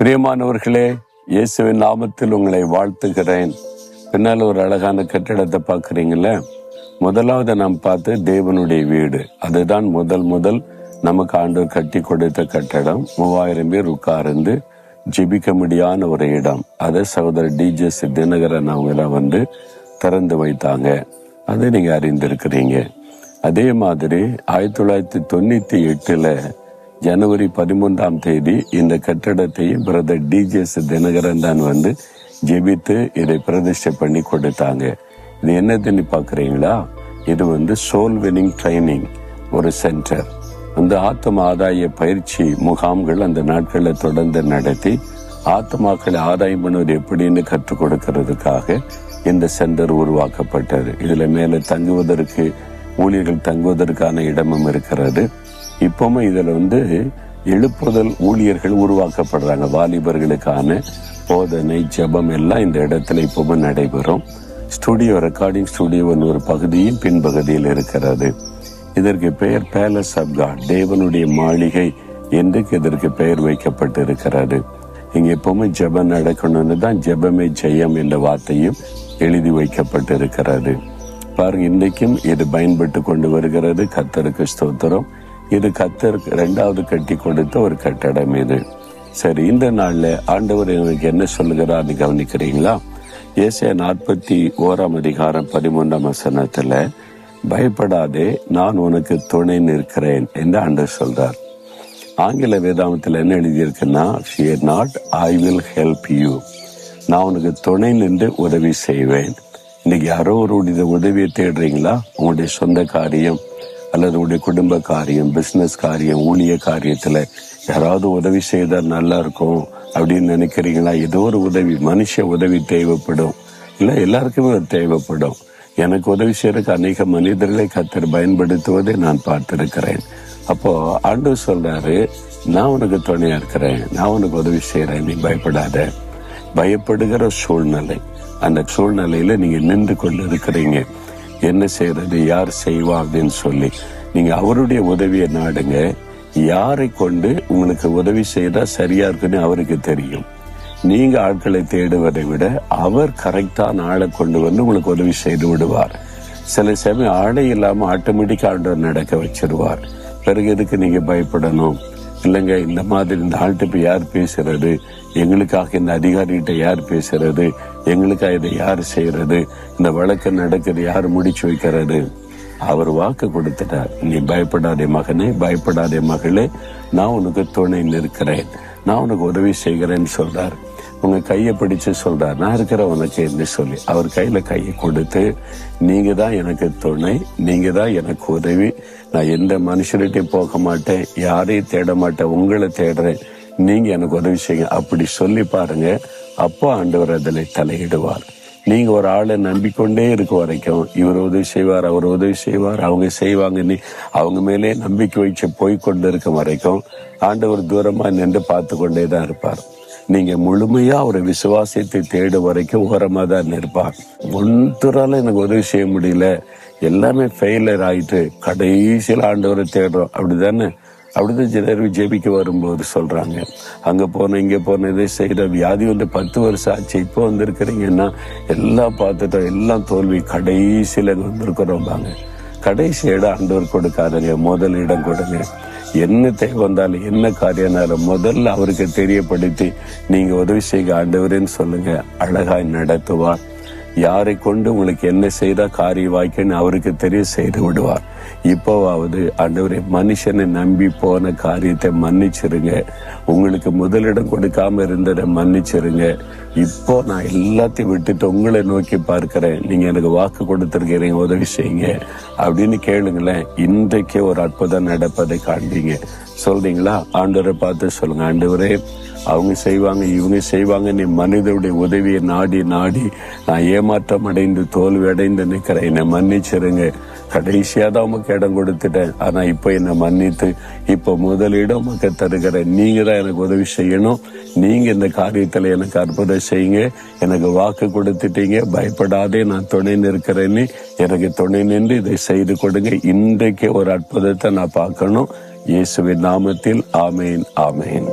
பிரியமானவர்களே, இயேசுவின் நாமத்தில் உங்களை வாழ்த்துகிறேன். பின்னால் ஒரு அழகான கட்டிடத்தை பார்க்குறீங்கள. முதலாவது நாம் பார்த்து தேவனுடைய வீடு. அதுதான் முதல் நமக்கு ஆண்டவர் கட்டி கொடுத்த கட்டடம். 3000 பேர் உட்கார்ந்து ஜெபிக்க முடியாத ஒரு இடம். அதை சகோதரர் டிஜே தினகரன் அவங்கெல்லாம் திறந்து வைத்தாங்க. அதை நீங்க அறிந்திருக்கிறீங்க. அதே மாதிரி 1998 ஜனவரி 13 இந்த கட்டடத்தையும் பிரதர் டிஜே தினகரன் தான் ஜெபித்து இதை பிரதிஷ்டை பண்ணி கொடுத்தாங்க. இது என்னதுன்னு பாக்குறீங்களா? இது சோல் வினிங் ட்ரைனிங் ஒரு சென்டர். ஆத்ம ஆதாய பயிற்சி முகாம்கள் அந்த நாட்களில் தொடர்ந்து நடத்தி ஆத்மாக்களை ஆதாயம் பண்ணுவது எப்படின்னு கற்றுக் கொடுக்கிறதுக்காக இந்த சென்டர் உருவாக்கப்பட்டது. இதுல மேல தங்குவதற்கு ஊழியர்கள் தங்குவதற்கான இடமும் இருக்கிறது. இப்பவுமே இதுல எழுப்புதல் ஊழியர்கள் உருவாக்கப்படுறாங்க. வாலிபர்களுக்கான போதனை ஜெபம் எல்லாம் இந்த இடத்துல இப்பவுமே நடைபெறும். ஸ்டுடியோ, ரெக்கார்டிங் ஸ்டுடியோ ஒரு பகுதியும் பின்பகுதியில் இருக்கிறது. இதற்கு பெயர் பேலஸ் ஆஃப் காட், தேவனுடைய மாளிகை என்று இதற்கு பெயர் வைக்கப்பட்டு இருக்கிறது. இங்க எப்பவுமே ஜெபம் நடக்கணும்னு தான் ஜெபமே ஜெயம் என்ற வார்த்தையும் எழுதி வைக்கப்பட்டு இருக்கிறது. பாருங்க, இன்றைக்கும் இது பயன்பட்டு கொண்டு வருகிறது. கர்த்தருக்கு ஸ்தோத்திரம். இது கர்த்தருக்கு 2வது கட்டி கொடுத்த ஒரு கட்டடம் இது. சரி, இந்த நாள்ல ஆண்டவர் எனக்கு என்ன சொல்லுகிறார்னு கவனிக்கிறீங்களா? ஏசாயா 41:13 பயப்படாதே, நான் உனக்கு துணை நிற்கிறேன் என்று ஆண்டவர் சொல்றார். ஆங்கில வேதாமத்தில் என்ன எழுதியிருக்குன்னா, fear not, I will help you. நான் உனக்கு துணை நின்று உதவி செய்வேன். இன்னைக்கு யாரோ ஒரு உதவியை தேடுறீங்களா? உங்களுடைய சொந்த காரியம் அல்லது உங்களுடைய குடும்ப காரியம், பிசினஸ் காரியம், ஊழிய காரியத்துல யாராவது உதவி செய்தால் நல்லா இருக்கும் அப்படின்னு நினைக்கிறீங்களா? ஏதோ ஒரு உதவி, மனுஷ உதவி தேவைப்படும். இல்ல எல்லாருக்குமே தேவைப்படும். எனக்கு உதவி செய்யறதுக்கு அநேக மனிதர்களை கர்த்தர் பயன்படுத்துவதை நான் பார்த்திருக்கிறேன். அப்போ ஆண்டவர் சொல்றாரு, நான் உனக்கு துணையா இருக்கிறேன், நான் உனக்கு உதவி செய்யறேன், நீ பயப்படாத. பயப்படுகிற சூழ்நிலை, அந்த சூழ்நிலையில நீங்க நின்று கொண்டு இருக்கிறீங்க. என்ன செய்யறது, யார் செய்வா அப்படின்னு சொல்லி நீங்க அவருடைய உதவியை நாடுங்க. யாரை கொண்டு உங்களுக்கு உதவி செய்தா சரியா இருக்குன்னு அவருக்கு தெரியும். நீங்க ஆட்களை தேடுவதை விட அவர் கரெக்டான ஆளை கொண்டு உங்களுக்கு உதவி செய்து விடுவார். சில சமயம் ஆளை இல்லாம ஆட்டோமேட்டிக்கா ஆண்டவர் நடக்க வச்சிருவார். பிறகு எதுக்கு நீங்க பயப்படணும்? இல்லைங்க, இந்த மாதிரி இந்த ஆள்கிட்ட யார் பேசுறது, எங்களுக்காக இந்த அதிகாரிகிட்ட யார் பேசுறது, எங்களுக்காக இதை யார் செய்யறது, இந்த வழக்கு நடக்குது யார் முடிச்சு வைக்கிறது? அவர் வாக்கு கொடுத்துட்டார். நீ பயப்படாதே மகனே, பயப்படாதே மகளே, நான் உனக்கு துணை நிற்கிறேன், நான் உனக்கு உதவி செய்கிறேன்னு சொல்றார். உங்க கையை பிடிச்சு சொல்றார், நான் இருக்கிற உனக்கு என்று சொல்லி அவர் கையில கையை கொடுத்து, நீங்க தான் எனக்கு துணை, நீங்க தான் எனக்கு உதவி, நான் எந்த மனுஷர்கிட்டையும் போக மாட்டேன், யாரையும் தேட மாட்டேன், உங்களை தேடுறேன், நீங்க எனக்கு உதவி செய்யுங்க அப்படி சொல்லி பாருங்க. அப்போ ஆண்டவர் அதில் தலையிடுவார். நீங்க ஒரு ஆளை நம்பிக்கொண்டே இருக்க வரைக்கும் இவர் உதவி செய்வார், அவர் உதவி செய்வார், அவங்க செய்வாங்கன்னு அவங்க மேலே நம்பிக்கை வச்சு போய்கொண்டு இருக்க வரைக்கும் ஆண்டவர் தூரமா நின்று பார்த்து கொண்டே தான் இருப்பார். நீங்க முழுமையா ஒரு விசுவாசத்தை தேடு வரைக்கும் ஓரமா தான் இருப்பார். ஒன்றால எனக்கு உதவி செய்ய முடியல, எல்லாமே ஃபெயிலியர் ஆயிட்டு கடைசியில் ஆண்டவரை தேடுறோம். அப்படிதானே? அப்படிதான் சிலர் ஜெபிக்க வரும்போது சொல்றாங்க, அங்க போன இங்க போன இதை செய்யற வியாதி 10 வருஷம் ஆச்சு, இப்போ வந்திருக்கிறீங்கன்னா எல்லாம் பார்த்துட்டோம், எல்லாம் தோல்வி, கடைசியில வந்திருக்கிறோம்பாங்க. கடைசி இடம் ஆண்டவர் கொடுக்காதங்க, முதல் இடம் கொடுங்க. என்ன தேவை வந்தாலும் என்ன காரியம்னாலும் முதல்ல அவருக்கு தெரியப்படுத்தி நீங்க உதவி செய்ய ஆண்டவரேன்னு சொல்லுங்க. அழகாய் நடத்துவார். யாரை கொண்டு உங்களுக்கு என்ன செய்தா காரிய வாய்க்குன்னு அவருக்கு தெரிய செய்து விடுவார். இப்போவாவது ஆண்டவரே, மனுஷனை நம்பி போன காரியத்தை மன்னிச்சிருங்க, உங்களுக்கு முதலிடம் கொடுக்காம இருந்ததை மன்னிச்சிருங்க. இப்போ நான் எல்லாத்தையும் விட்டுட்டு உங்களை நோக்கி பார்க்கிறேன், நீங்க எனக்கு வாக்கு கொடுத்திருக்கிறீங்க, உதவி செய்யுங்க அப்படின்னு கேளுங்களேன். இன்றைக்கே ஒரு அற்புதம் நடப்பதை காண்பீங்க. சொல்றீங்களா? ஆண்டவரை பார்த்து சொல்லுங்க, ஆண்டவரே, அவங்க செய்வாங்க இவங்க செய்வாங்க, நீ மனிதனுடைய உதவியை நாடி நான் ஏமாற்றம் அடைந்து தோல்வி அடைந்து நிற்கிறேன், என்னை மன்னிச்சிருங்க. கடைசியா தான் உமக்கு இடம் கொடுத்துட்டேன், ஆனா இப்போ என்னை மன்னித்து இப்போ முதலிடம் உமக்கு தருகிறேன். நீங்க தான் எனக்கு உதவி செய்யணும், நீங்க இந்த காரியத்துல எனக்கு அற்புதம் செய்யுங்க, எனக்கு வாக்கு கொடுத்துட்டீங்க, பயப்படாதே நான் துணை நிற்கிறேன்னு எனக்கு துணை நின்று இதை செய்து கொடுங்க. இன்றைக்கு ஒரு அற்புதத்தை நான் பார்க்கணும். இயேசுவின் நாமத்தில் ஆமேன், ஆமேன்.